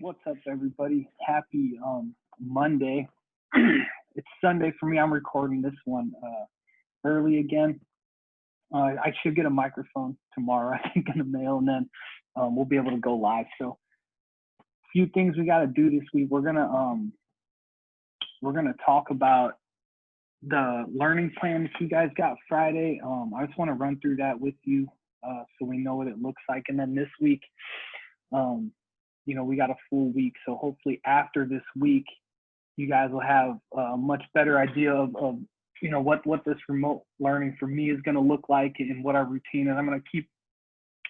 What's up, everybody? Happy Monday. It's Sunday for me. I'm recording this one early again. I should get a microphone tomorrow, I think, in the mail, and then we'll be able to go live. So, a few things we got to do this week. We're gonna talk about the learning plan that you guys got Friday. I just want to run through that with you so we know what it looks like. And then this week, we got a full week. So hopefully after this week, you guys will have a much better idea of what this remote learning for me is going to look like and what our routine is. I'm going to keep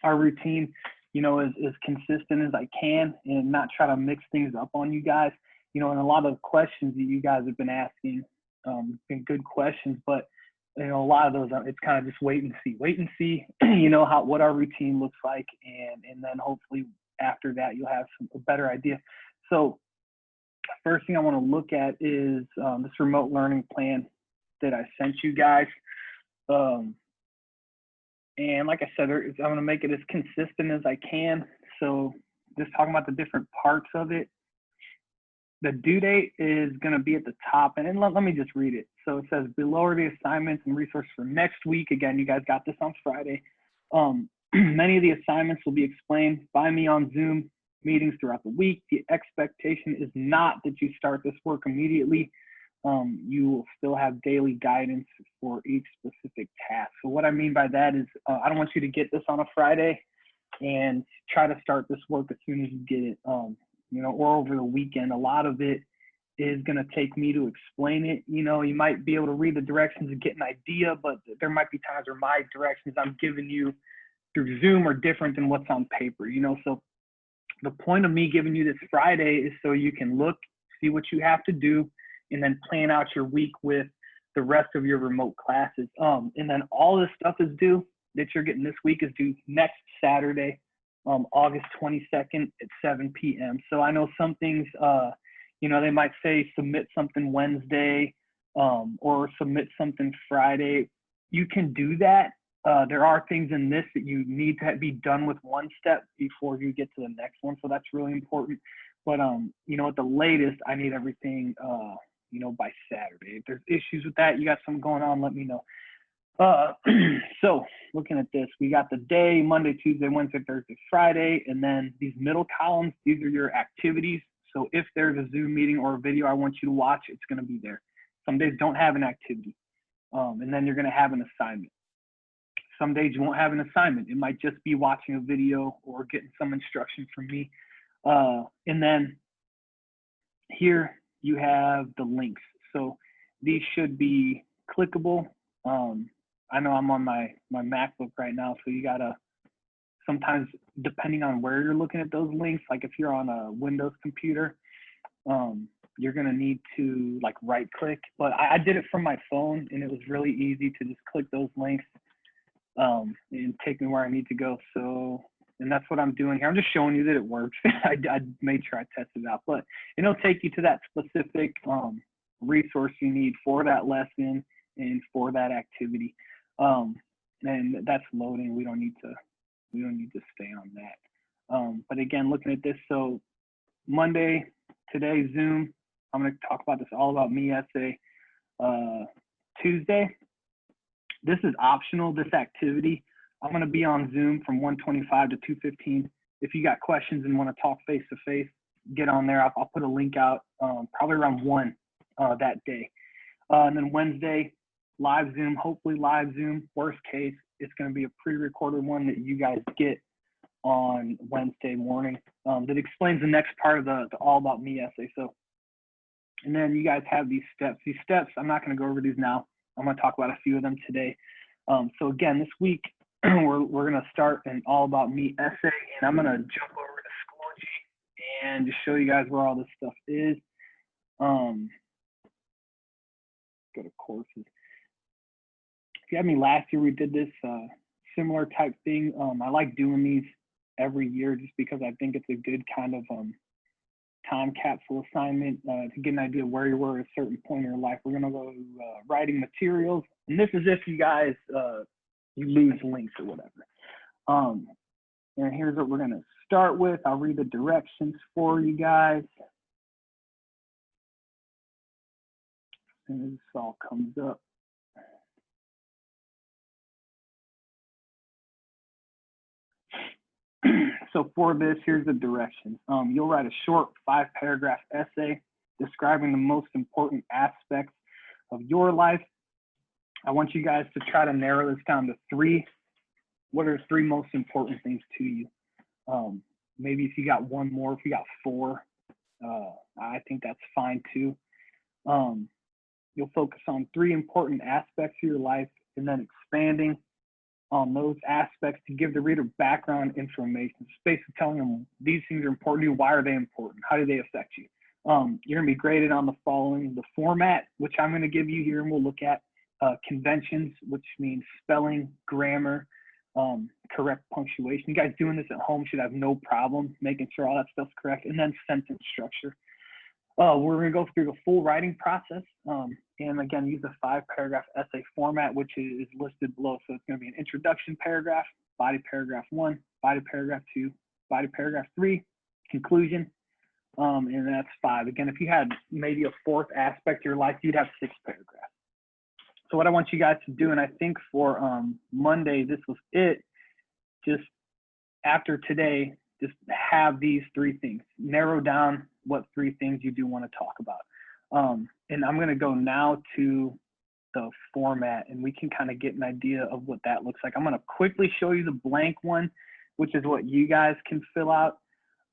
our routine, as consistent as I can and not try to mix things up on you guys. And a lot of questions that you guys have been asking, been good questions, but a lot of those, it's kind of just wait and see, what our routine looks like. And then hopefully after that, you'll have a better idea. So first thing I want to look at is this remote learning plan that I sent you guys. And like I said, I'm going to make it as consistent as I can. So just talking about the different parts of it. The due date is going to be at the top. And let me just read it. So it says, below are the assignments and resources for next week. Again, you guys got this on Friday. Many of the assignments will be explained by me on Zoom meetings throughout the week. The expectation is not that you start this work immediately. You will still have daily guidance for each specific task. So what I mean by that is I don't want you to get this on a Friday and try to start this work as soon as you get it, or over the weekend. A lot of it is going to take me to explain it. You might be able to read the directions and get an idea, but there might be times where my directions I'm giving you through Zoom are different than what's on paper, So the point of me giving you this Friday is so you can look, see what you have to do, and then plan out your week with the rest of your remote classes. And then all this stuff is due that you're getting this week is due next Saturday, August 22nd at 7 p.m. So I know some things, they might say submit something Wednesday or submit something Friday. You can do that. There are things in this that you need to be done with one step before you get to the next one. So that's really important. But, at the latest, I need everything, by Saturday. If there's issues with that, you got something going on, let me know. So looking at this, we got the day, Monday, Tuesday, Wednesday, Thursday, Friday, and then these middle columns, these are your activities. So if there's a Zoom meeting or a video I want you to watch, it's going to be there. Some days don't have an activity. And then you're going to have an assignment. Some days you won't have an assignment. It might just be watching a video or getting some instruction from me. And then here you have the links. So these should be clickable. I know I'm on my MacBook right now, so you gotta, sometimes depending on where you're looking at those links, like if you're on a Windows computer, you're gonna need to right click, but I did it from my phone and it was really easy to just click those links and take me where I need to go. So, and that's what I'm doing here. I'm just showing you that it works. I made sure I tested it out, but it'll take you to that specific resource you need for that lesson and for that activity. And that's loading. We don't need to stay on that. But again, looking at this, so Monday, today, Zoom, I'm going to talk about this all about me essay. Tuesday, this is optional, this activity. I'm going to be on Zoom from 1:25 to 2:15. If you got questions and want to talk face-to-face, get on there. I'll put a link out probably around 1 that day. And then Wednesday, live Zoom, hopefully live Zoom. Worst case, it's going to be a pre-recorded one that you guys get on Wednesday morning that explains the next part of the All About Me essay. So, and then you guys have these steps. These steps, I'm not going to go over these now. I'm going to talk about a few of them today. So again, this week, we're going to start an All About Me essay, and I'm going to jump over to Schoology and just show you guys where all this stuff is. Go to courses. If you had me last year, we did this similar type thing. I like doing these every year just because I think it's a good kind of time capsule assignment to get an idea of where you were at a certain point in your life. We're going to go writing materials, and this is if you guys you lose links or whatever. And here's what we're going to start with, I'll read the directions for you guys. And this all comes up. So for this, here's the directions. You'll write a short 5-paragraph essay describing the most important aspects of your life. I want you guys to try to narrow this down to 3. What are 3 most important things to you? Maybe if you got 1 more, if you got 4, I think that's fine too. You'll focus on 3 important aspects of your life and then expanding on those aspects to give the reader background information. It's basically telling them these things are important to you. Why are they important? How do they affect you? You're going to be graded on the following: the format, which I'm going to give you here, and we'll look at conventions, which means spelling, grammar, correct punctuation. You guys doing this at home should have no problem making sure all that stuff's correct. And then sentence structure. We're going to go through the full writing process, and again, use the 5-paragraph essay format, which is listed below. So it's going to be an introduction paragraph, body paragraph 1, body paragraph 2, body paragraph 3, conclusion, and that's 5. Again, if you had maybe a 4th aspect of your life, you'd have 6 paragraphs. So what I want you guys to do, and I think for Monday, this was it, just after today, just have these 3 things. Narrow down what 3 things you do want to talk about. And I'm going to go now to the format, and we can kind of get an idea of what that looks like. I'm going to quickly show you the blank one, which is what you guys can fill out.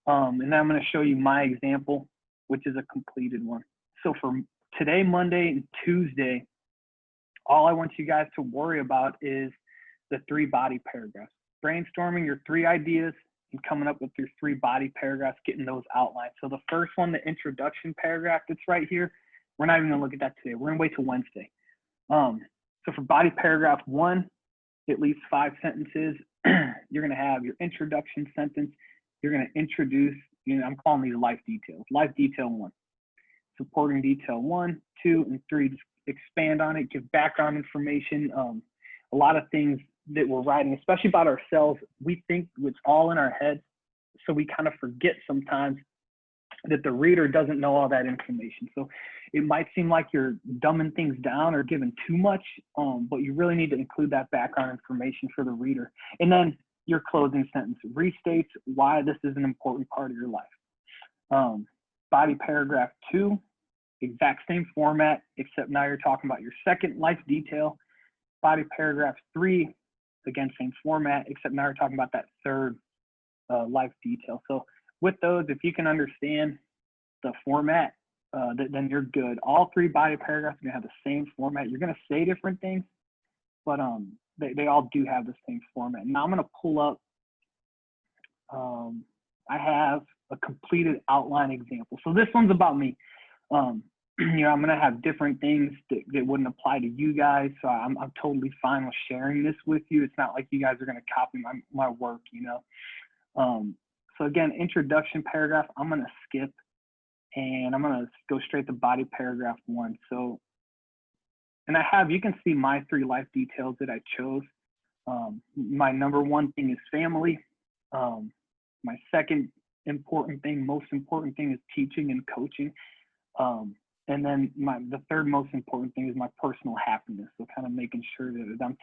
And then I'm going to show you my example, which is a completed one. So for today, Monday, and Tuesday, all I want you guys to worry about is the 3 body paragraphs. Brainstorming your 3 ideas and coming up with your 3 body paragraphs, getting those outlined. So the first one, the introduction paragraph that's right here, we're not even gonna look at that today. We're gonna wait till Wednesday. So for body paragraph 1, at least 5 sentences, you're gonna have your introduction sentence. You're gonna introduce, I'm calling these life details. Life detail 1, supporting detail 1, 2, and 3. Just expand on it, give background information. A lot of things that we're writing, especially about ourselves, we think it's all in our heads. So we kind of forget sometimes that the reader doesn't know all that information. So it might seem like you're dumbing things down or giving too much, but you really need to include that background information for the reader. And then your closing sentence restates why this is an important part of your life. Body paragraph 2, exact same format, except now you're talking about your 2nd life detail. Body paragraph 3, again, same format, except now we're talking about that 3rd life detail. So with those, if you can understand the format, then you're good. All 3 body paragraphs are gonna have the same format. You're gonna say different things, but they all do have the same format. Now I'm gonna pull up, I have a completed outline example. So this one's about me. I'm gonna have different things that wouldn't apply to you guys, so I'm totally fine with sharing this with you. It's not like you guys are gonna copy my work, So again, introduction paragraph, I'm gonna skip, and I'm gonna go straight to body paragraph 1. So, and you can see my 3 life details that I chose. My number 1 thing is family. My 2nd most important thing is teaching and coaching. And then the 3rd most important thing is my personal happiness. So kind of making sure that I'm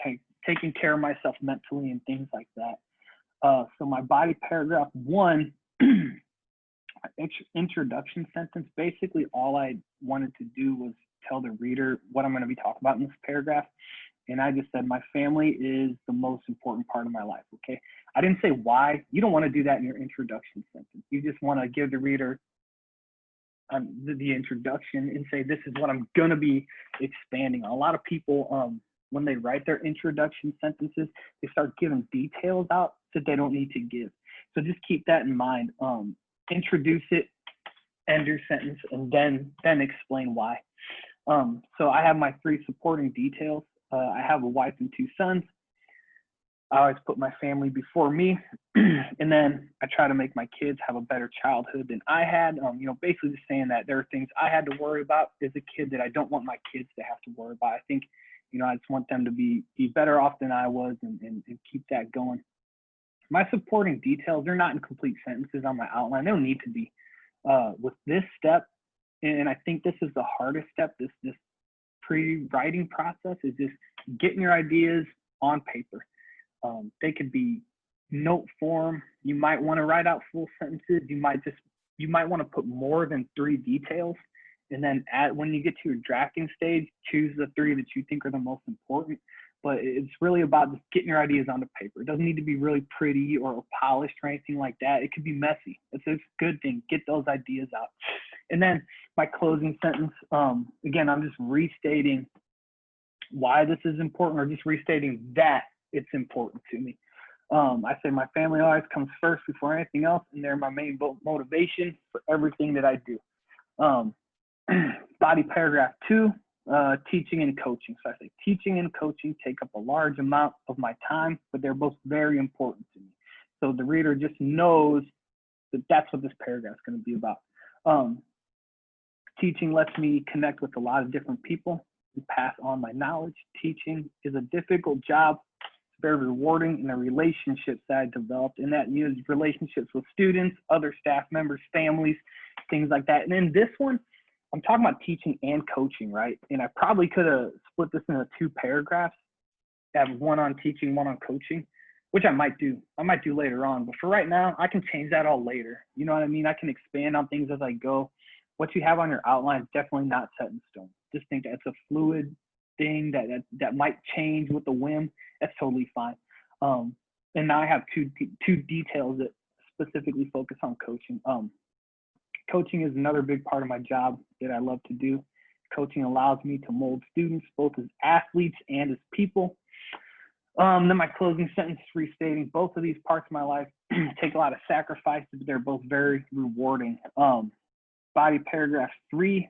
taking care of myself mentally and things like that. So my body paragraph 1, introduction sentence, basically all I wanted to do was tell the reader what I'm going to be talking about in this paragraph. And I just said, my family is the most important part of my life, okay? I didn't say why. You don't want to do that in your introduction sentence. You just want to give the reader the introduction and say, this is what I'm going to be expanding on. A lot of people, when they write their introduction sentences, they start giving details out that they don't need to give. So just keep that in mind. Introduce it, end your sentence, and then explain why. So I have my 3 supporting details. I have a wife and 2 sons. I always put my family before me, and then I try to make my kids have a better childhood than I had. Basically just saying that there are things I had to worry about as a kid that I don't want my kids to have to worry about. I think, I just want them to be better off than I was and keep that going. My supporting details, they're not in complete sentences on my outline. They don't need to be. With this step, and I think this is the hardest step, this pre-writing process, is just getting your ideas on paper. They could be note form. You might want to write out full sentences. You might want to put more than 3 details. And then when you get to your drafting stage, choose the 3 that you think are the most important. But it's really about just getting your ideas onto paper. It doesn't need to be really pretty or polished or anything like that. It could be messy. It's a good thing. Get those ideas out. And then my closing sentence, again, I'm just restating why this is important, or just restating that it's important to me. I say my family always comes first before anything else, and they're my main motivation for everything that I do. Body paragraph 2, teaching and coaching. So I say teaching and coaching take up a large amount of my time, but they're both very important to me. So the reader just knows that that's what this paragraph is going to be about. Teaching lets me connect with a lot of different people and pass on my knowledge. Teaching is a difficult job. It's very rewarding in the relationships that I developed, and that means relationships with students, other staff members, families, things like that. And then this one, I'm talking about teaching and coaching, right? And I probably could have split this into 2 paragraphs, have one on teaching, one on coaching, which I might do later on. But for right now, I can change that all later. You know what I mean? I can expand on things as I go. What you have on your outline is definitely not set in stone. Just think that it's a fluid thing that might change with the whim. That's totally fine. And now I have two details that specifically focus on coaching. Coaching is another big part of my job that I love to do. Coaching allows me to mold students both as athletes and as people. Then my closing sentence, restating both of these parts of my life take a lot of sacrifices, but they're both very rewarding. Body paragraph 3.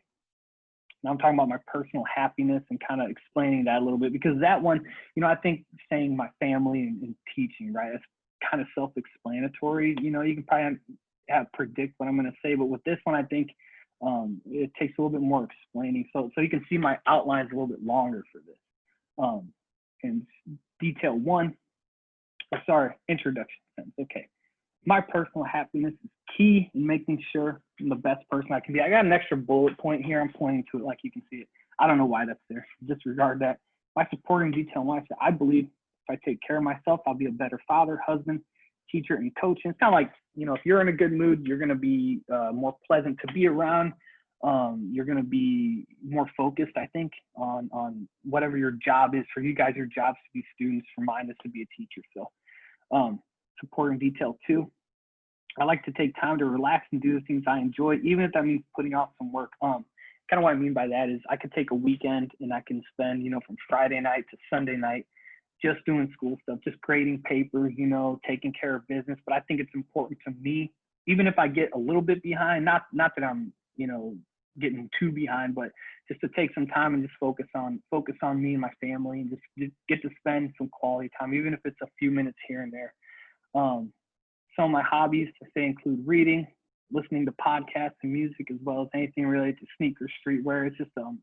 Now I'm talking about my personal happiness and kind of explaining that a little bit, because that one, I think saying my family and teaching, right? That's kind of self-explanatory. You can probably predict what I'm going to say, but with this one, I think it takes a little bit more explaining. So you can see my outline is a little bit longer for this. And detail 1, introduction sentence. Okay. My personal happiness is key in making sure I'm the best person I can be. I got an extra bullet point here. I'm pointing to it like you can see it. I don't know why that's there. Disregard that. My supporting detail 1, I believe if I take care of myself, I'll be a better father, husband, teacher, and coach. And it's kind of like, if you're in a good mood, you're going to be more pleasant to be around. You're going to be more focused, I think, on whatever your job is. For you guys, your job's to be students. For mine, is to be a teacher. So supporting detail 2, I like to take time to relax and do the things I enjoy, even if that means putting off some work. Kind of what I mean by that is I could take a weekend and I can spend, from Friday night to Sunday night just doing school stuff, just grading papers, taking care of business. But I think it's important to me, even if I get a little bit behind, not that I'm, getting too behind, but just to take some time and just focus on me and my family, and just get to spend some quality time, even if it's a few minutes here and there. Some of my hobbies, to say, include reading, listening to podcasts and music, as well as anything related to sneakers, streetwear. It's just some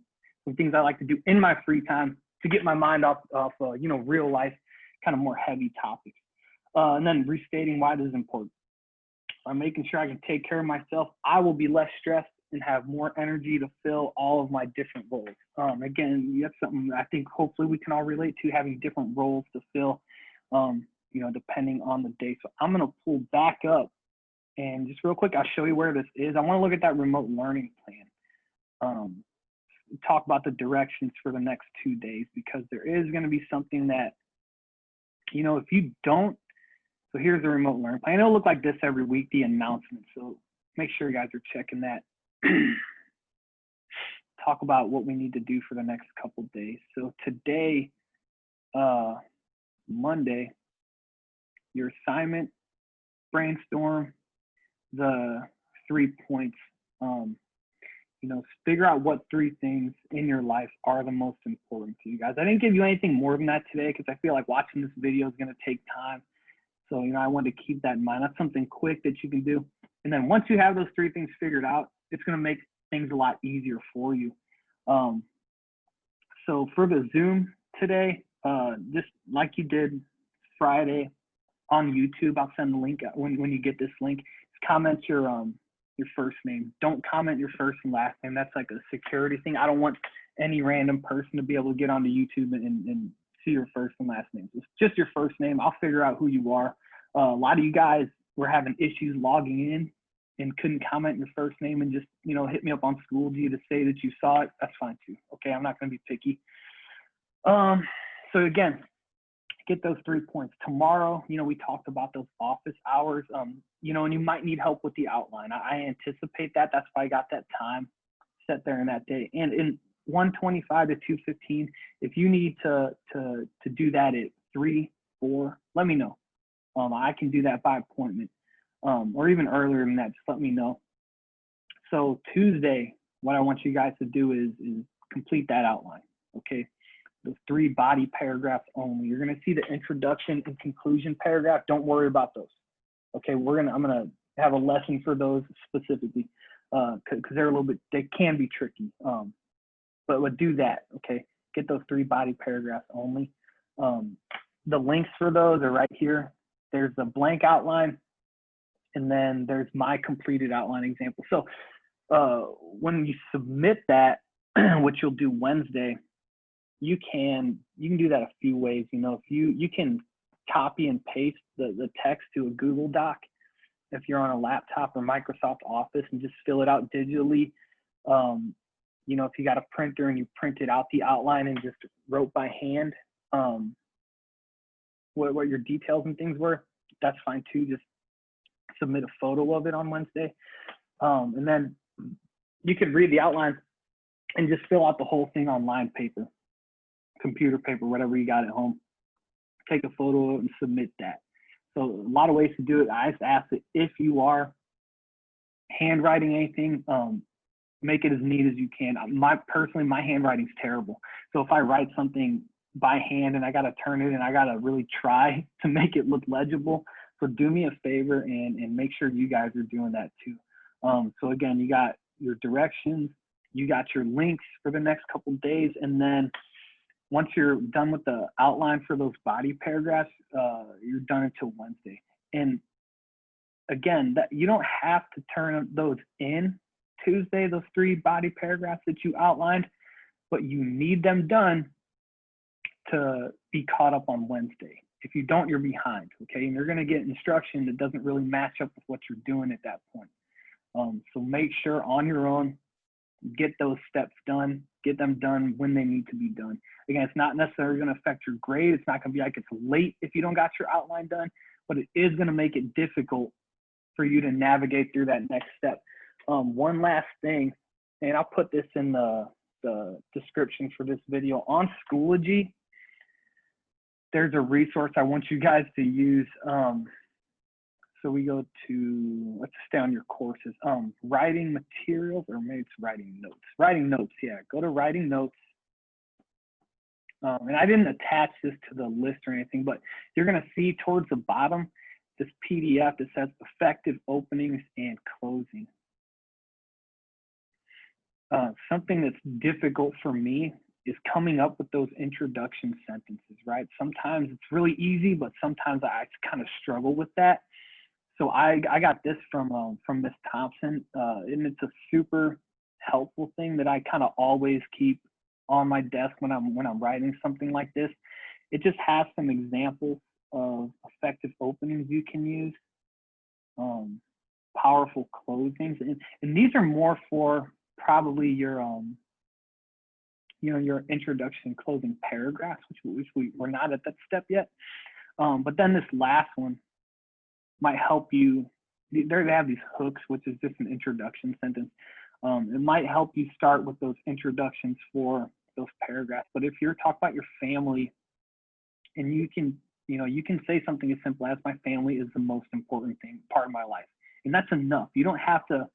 things I like to do in my free time to get my mind off real life, kind of more heavy topics. And then restating why this is important. By making sure I can take care of myself, I will be less stressed and have more energy to fill all of my different roles. Again, that's something I think hopefully we can all relate to, having different roles to fill, depending on the day. So I'm going to pull back up, and just real quick, I'll show you where this is. I want to look at that remote learning plan. Talk about the directions for the next 2 days, because there is going to be something that, if you don't, so here's the remote learning plan. It'll look like this every week, the announcement. So make sure you guys are checking that. Talk about what we need to do for the next couple days. So today, Monday, your assignment, brainstorm the 3 points. Figure out what 3 things in your life are the most important to you guys. I didn't give you anything more than that today, because I feel like watching this video is going to take time. So, I wanted to keep that in mind. That's something quick that you can do. And then once you have those 3 things figured out, it's going to make things a lot easier for you. So for the Zoom today, just like you did Friday, on YouTube, I'll send the link when you get this link. Comment your first name. Don't comment your first and last name. That's like a security thing. I don't want any random person to be able to get onto YouTube and see your first and last name. It's just your first name. I'll figure out who you are. A lot of you guys were having issues logging in and couldn't comment your first name and just, you know, hit me up on Schoology to say that you saw it. That's fine too. Okay, I'm not going to be picky. So again, get those 3 points. Tomorrow, you know, we talked about those office hours, you know, and you might need help with the outline. I anticipate that. That's why I got that time set there in that day. And in 1:25 to 2:15, if you need to do that at 3, 4, let me know. I can do that by appointment, or even earlier than that. Just let me know. So Tuesday, what I want you guys to do is complete that outline. Okay, those 3 body paragraphs only. You're gonna see the introduction and conclusion paragraph. Don't worry about those. Okay, I'm gonna have a lesson for those specifically, because they're a little bit, they can be tricky. But do that. Okay, get those 3 body paragraphs only. The links for those are right here. There's a blank outline, and then there's my completed outline example. So when you submit that, which you'll do Wednesday, you can do that a few ways. You know, if you can copy and paste the text to a Google Doc if you're on a laptop or Microsoft Office and just fill it out digitally. You know, if you got a printer and you printed out the outline and just wrote by hand what your details and things were, that's fine too. Just submit a photo of it on Wednesday. And then you can read the outline and just fill out the whole thing on lined paper, computer paper, whatever you got at home. Take a photo and submit that. So a lot of ways to do it. I just ask that if you are handwriting anything, make it as neat as you can. Personally, my handwriting's terrible. So if I write something by hand and I got to turn it and I got to really try to make it look legible, so do me a favor and make sure you guys are doing that too. So again, you got your directions, you got your links for the next couple of days, and then once you're done with the outline for those body paragraphs, you're done until Wednesday. And again, that you don't have to turn those in Tuesday, those 3 body paragraphs that you outlined, but you need them done to be caught up on Wednesday. If you don't, you're behind, okay? And you're gonna get instruction that doesn't really match up with what you're doing at that point. So make sure on your own, get those steps done, get them done when they need to be done. Again, it's not necessarily gonna affect your grade. It's not gonna be like it's late if you don't got your outline done, but it is gonna make it difficult for you to navigate through that next step. One last thing, and I'll put this in the description for this video. On Schoology, there's a resource I want you guys to use. So we go to, let's stay on your courses. Writing materials, or maybe it's writing notes. Writing notes, yeah, go to writing notes. And I didn't attach this to the list or anything, but you're gonna see towards the bottom, this PDF that says effective openings and closing. Something that's difficult for me is coming up with those introduction sentences, right? Sometimes it's really easy, but sometimes I kind of struggle with that. So I got this from Miss Thompson, and it's a super helpful thing that I kind of always keep on my desk when I'm writing something like this. It just has some examples of effective openings you can use, powerful closings, and these are more for probably your you know, your introduction and closing paragraphs, which we're not at that step yet. But then this last one might help you. They have these hooks, which is just an introduction sentence. It might help you start with those introductions for those paragraphs. But if you're talking about your family, and you can say something as simple as, my family is the most important part of my life, and that's enough. You don't have to,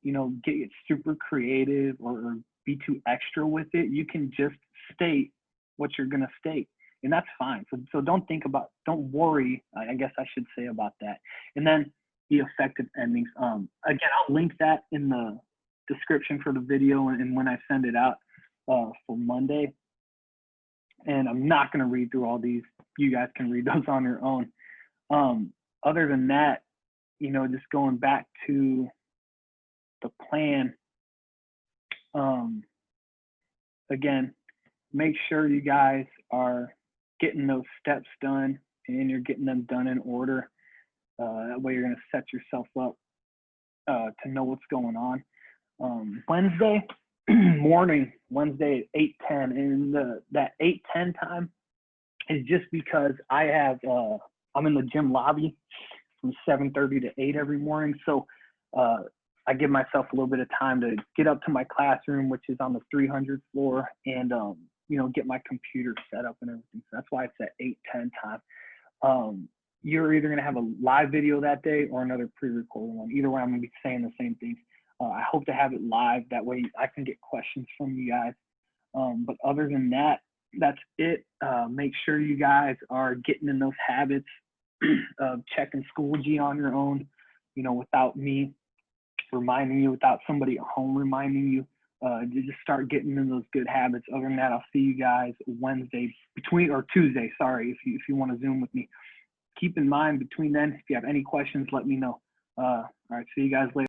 you know, get super creative or be too extra with it. You can just state what you're gonna state, and that's fine. So don't worry, I guess I should say, about that. And then the effective endings. Again, I'll link that in the description for the video and when I send it out for Monday. And I'm not gonna read through all these. You guys can read those on your own. Other than that, just going back to the plan, again, make sure you guys are getting those steps done and you're getting them done in order. That way you're going to set yourself up to know what's going on. Wednesday morning, Wednesday at 8:10, and that 8:10 time is just because I have I'm in the gym lobby from 7:30 to 8 every morning, so I give myself a little bit of time to get up to my classroom, which is on the 300th floor, and get my computer set up and everything. So that's why it's at 8:10 time. You're either going to have a live video that day or another pre-recorded one. Either way, I'm going to be saying the same things. I hope to have it live. That way I can get questions from you guys. But other than that, that's it. Make sure you guys are getting in those habits of checking Schoology on your own, without me reminding you, without somebody at home reminding you. You just start getting in those good habits. Other than that, I'll see you guys Tuesday, sorry, if you want to Zoom with me. Keep in mind between then, if you have any questions, let me know. All right, see you guys later.